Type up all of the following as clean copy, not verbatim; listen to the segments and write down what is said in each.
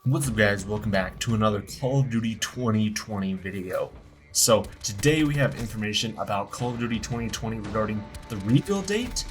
What's up guys, welcome back to another Call of Duty 2020 video. So today we have information about Call of Duty 2020 regarding the reveal date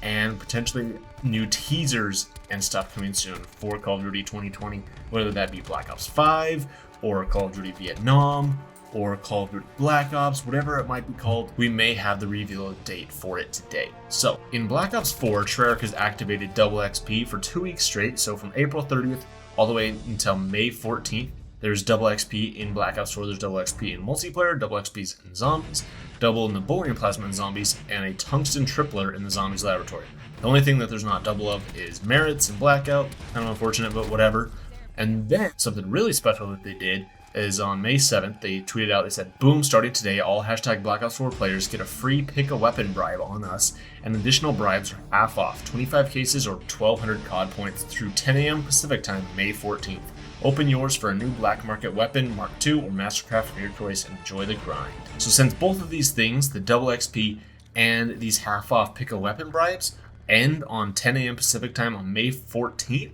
and potentially new teasers and stuff coming soon for Call of Duty 2020, whether that be Black Ops 5 or Call of Duty Vietnam or Call of Duty Black Ops, whatever it might be called, we may have the reveal date for it today. So in Black Ops 4, Treyarch has activated double XP for 2 weeks straight, so from April 30th all the way until May 14th, there's double XP in Black Ops 4, there's double XP in multiplayer, double XPs in zombies, double Nibolian plasma in zombies, and a tungsten tripler in the zombies laboratory. The only thing that there's not double of is merits and blackout, kind of unfortunate, but whatever. And then something really special that they did is on May 7th, they tweeted out, they said, boom, starting today, all hashtag Black Ops 4 players get a free pick a weapon bribe on us, and additional bribes are half off, 25 cases or 1,200 COD points through 10 a.m. Pacific time, May 14th. Open yours for a new black market weapon, Mark II or Mastercraft of your choice, and enjoy the grind. So since both of these things, the double XP and these half off pick a weapon bribes, end on 10 a.m. Pacific time on May 14th,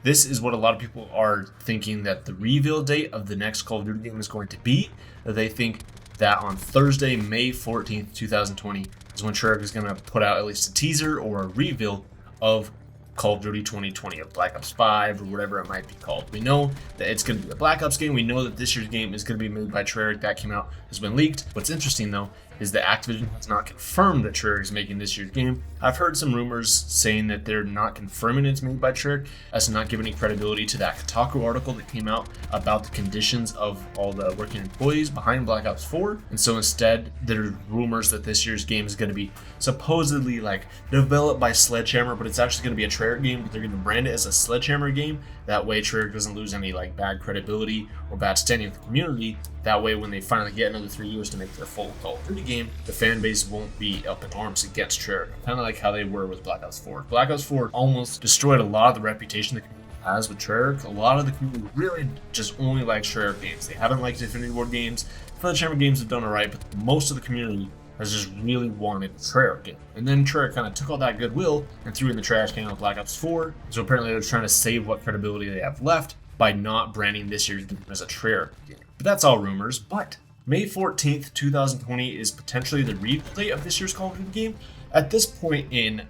this is what a lot of people are thinking that the reveal date of the next Call of Duty game is going to be. They think that on Thursday, May 14th, 2020 is when Treyarch is going to put out at least a teaser or a reveal of Call of Duty 2020, of Black Ops 5 or whatever it might be called. We know that it's going to be a Black Ops game. We know that this year's game is going to be made by Treyarch. That came out, has been leaked. What's interesting though is that Activision has not confirmed that Treyarch is making this year's game. I've heard some rumors saying that they're not confirming it's made by Treyarch, as to not give any credibility to that Kotaku article that came out about the conditions of all the working employees behind Black Ops 4. And so instead, there's rumors that this year's game is going to be supposedly like developed by Sledgehammer, but it's actually going to be a Treyarch game, but they're going to brand it as a Sledgehammer game. That way Treyarch doesn't lose any like bad credibility or bad standing with the community. That way when they finally get another 3 years to make their full Call of Duty game, the fan base won't be up in arms against Treyarch. Kind of like how they were with Black Ops 4. Black Ops 4 almost destroyed a lot of the reputation the community has with Treyarch. A lot of the community really just only likes Treyarch games. They haven't liked Infinity Ward games. Sledgehammer games have done alright, but most of the community has just really wanted a Treyarch game. And then Treyarch kind of took all that goodwill and threw in the trash can with Black Ops 4. So apparently they're trying to save what credibility they have left by not branding this year's game as a Treyarch game. But that's all rumors. But May 14th, 2020 is potentially the reveal date of this year's Call of Duty game. At this point in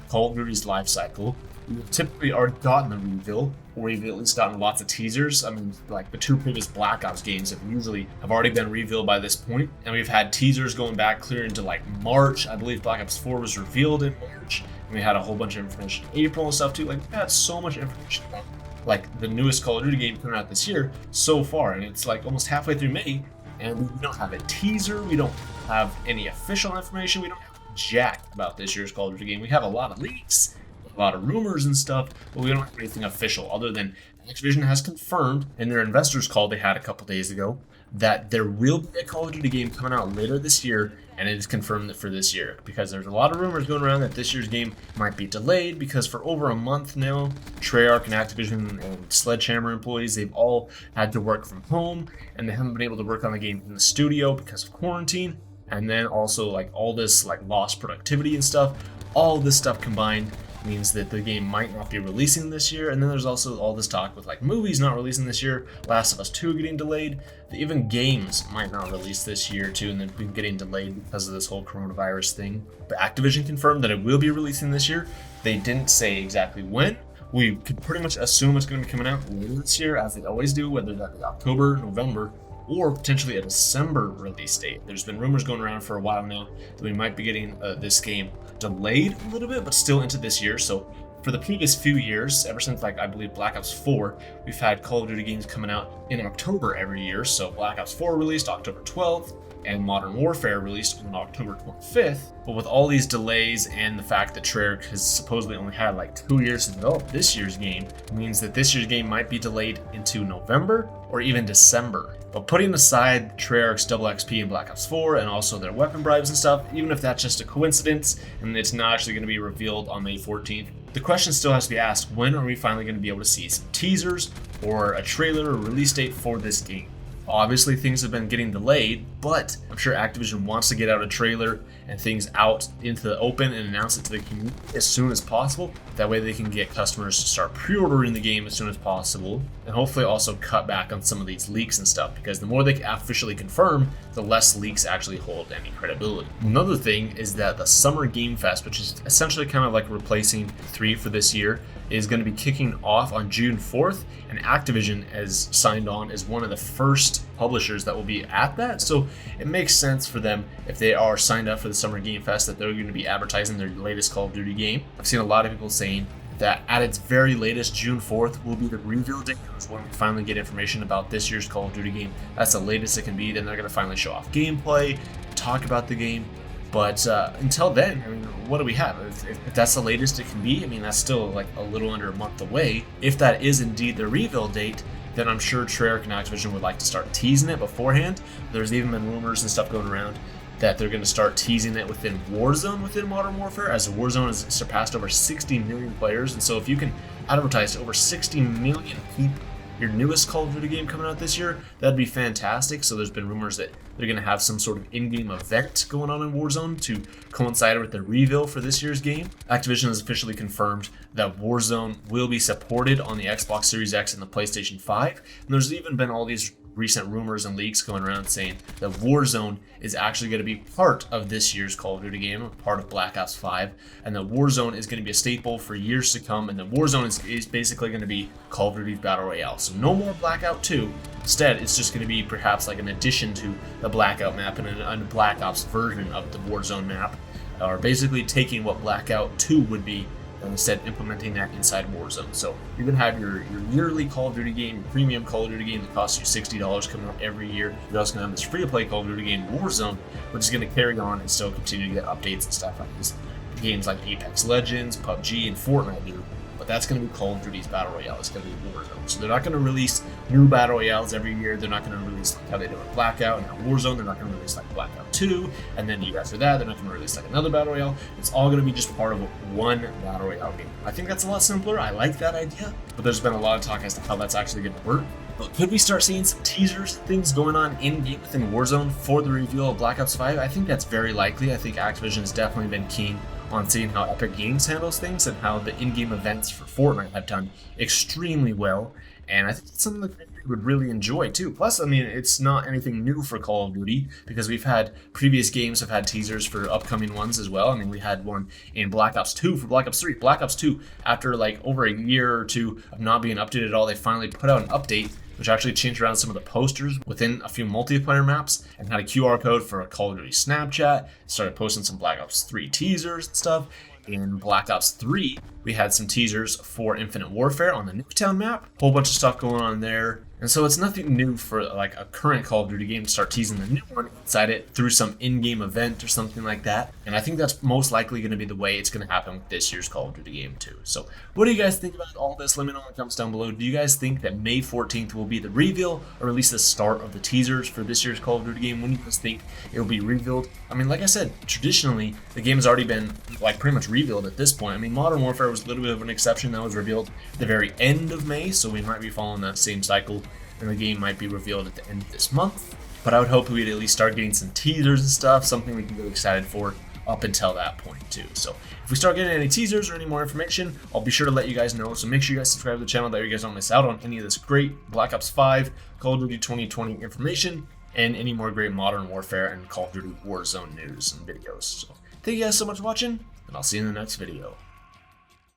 Call of Duty's life cycle, we've typically already gotten the reveal, or we've at least gotten lots of teasers. I mean, like the 2 previous Black Ops games have already been revealed by this point, and we've had teasers going back clear into like March. I believe Black Ops 4 was revealed in March, and we had a whole bunch of information in April and stuff too. Like, we had so much information about like the newest Call of Duty game coming out this year so far, and it's like almost halfway through May, and we don't have a teaser, we don't have any official information, we don't have jack about this year's Call of Duty game. We have a lot of leaks, a lot of rumors and stuff, but we don't have anything official other than Activision has confirmed in their investors call they had a couple days ago that there will be a Call of Duty game coming out later this year, and it is confirmed that for this year, because there's a lot of rumors going around that this year's game might be delayed because for over a month now, Treyarch and Activision and Sledgehammer employees, they've all had to work from home, and they haven't been able to work on the game in the studio because of quarantine, and then also like all this like lost productivity and stuff. All this stuff combined means that the game might not be releasing this year, and then there's also all this talk with like movies not releasing this year, Last of Us 2 getting delayed, that even games might not release this year too, and they've been getting delayed because of this whole coronavirus thing. But Activision confirmed that it will be releasing this year. They didn't say exactly when. We could pretty much assume it's going to be coming out later this year, as they always do, whether that be October, November, or potentially a December release date. There's been rumors going around for a while now that we might be getting this game delayed a little bit, but still into this year. So for the previous few years, ever since like I believe Black Ops 4, we've had Call of Duty games coming out in October every year. So Black Ops 4 released October 12th, and Modern Warfare released on October 25th. But with all these delays and the fact that Treyarch has supposedly only had like 2 years to develop this year's game, it means that this year's game might be delayed into November or even December. But putting aside Treyarch's double XP in Black Ops 4 and also their weapon bribes and stuff, even if that's just a coincidence and it's not actually going to be revealed on May 14th, the question still has to be asked, when are we finally going to be able to see some teasers or a trailer or release date for this game? Obviously, things have been getting delayed, but I'm sure Activision wants to get out a trailer and things out into the open and announce it to the community as soon as possible. That way they can get customers to start pre-ordering the game as soon as possible, and hopefully also cut back on some of these leaks and stuff, because the more they can officially confirm, the less leaks actually hold any credibility. Another thing is that the Summer Game Fest, which is essentially kind of like replacing 3 for this year, is going to be kicking off on June 4th, and Activision has signed on as one of the first publishers that will be at that. So it makes sense for them, if they are signed up for the Summer Game Fest, that they're going to be advertising their latest Call of Duty game. I've seen a lot of people saying that at its very latest, June 4th will be the reveal date when we finally get information about this year's Call of Duty game. That's the latest it can be. Then they're going to finally show off gameplay, talk about the game. But until then, I mean, what do we have? If that's the latest it can be, I mean, that's still like a little under a month away. If that is indeed the reveal date, then I'm sure Treyarch and Activision would like to start teasing it beforehand. There's even been rumors and stuff going around that they're going to start teasing it within Warzone within Modern Warfare, as Warzone has surpassed over 60 million players. And so if you can advertise to over 60 million people your newest Call of Duty game coming out this year, that'd be fantastic. So there's been rumors that they're going to have some sort of in-game event going on in Warzone to coincide with the reveal for this year's game. Activision has officially confirmed that Warzone will be supported on the Xbox Series X and the PlayStation 5. And there's even been all these recent rumors and leaks going around saying that Warzone is actually going to be part of this year's Call of Duty game, part of Black Ops 5, and that Warzone is going to be a staple for years to come, and that Warzone is basically going to be Call of Duty's Battle Royale. So no more Blackout 2. Instead, it's just going to be perhaps like an addition to the Blackout map and a Black Ops version of the Warzone map, or basically taking what Blackout 2 would be and instead implementing that inside Warzone. So you're going to have your yearly Call of Duty game, your premium Call of Duty game that costs you $60 coming out every year. You're also going to have this free-to-play Call of Duty game, Warzone, which is going to carry on and still continue to get updates and stuff like this. Games like Apex Legends, PUBG, and Fortnite do. But that's going to be Call of Duty's Battle Royale. It's going to be Warzone. So they're not going to release new Battle Royales every year. They're not going to release like how they do with Blackout and now Warzone. They're not going to release like Blackout 2. And then the year after that, they're not going to release like another Battle Royale. It's all going to be just part of one Battle Royale game. I think that's a lot simpler. I like that idea. But there's been a lot of talk as to how that's actually going to work. But could we start seeing some teasers, things going on in-game within Warzone for the reveal of Black Ops 5? I think that's very likely. I think Activision has definitely been keen on seeing how Epic Games handles things and how the in-game events for Fortnite have done extremely well. And I think it's something that we would really enjoy too. Plus, I mean, it's not anything new for Call of Duty because we've had previous games have had teasers for upcoming ones as well. I mean, we had one in Black Ops 2 for Black Ops 3. Black Ops 2, after like over a year or two of not being updated at all, they finally put out an update which actually changed around some of the posters within a few multiplayer maps and had a QR code for a Call of Duty Snapchat. Started posting some Black Ops 3 teasers and stuff. In Black Ops 3, we had some teasers for Infinite Warfare on the Nuketown map. Whole bunch of stuff going on there. And so it's nothing new for like a current Call of Duty game to start teasing the new one inside it through some in-game event or something like that. And I think that's most likely going to be the way it's going to happen with this year's Call of Duty game too. So what do you guys think about all this? Let me know in the comments down below. Do you guys think that May 14th will be the reveal or at least the start of the teasers for this year's Call of Duty game? When do you guys think it will be revealed? I mean, like I said, traditionally, the game has already been like pretty much revealed at this point. I mean, Modern Warfare was a little bit of an exception. That was revealed at the very end of May, so we might be following that same cycle. And the game might be revealed at the end of this month. But I would hope we'd at least start getting some teasers and stuff, something we can get excited for up until that point too. So if we start getting any teasers or any more information, I'll be sure to let you guys know. So make sure you guys subscribe to the channel, that you guys don't miss out on any of this great Black Ops 5, Call of Duty 2020 information, and any more great Modern Warfare and Call of Duty Warzone news and videos. So thank you guys so much for watching, and I'll see you in the next video.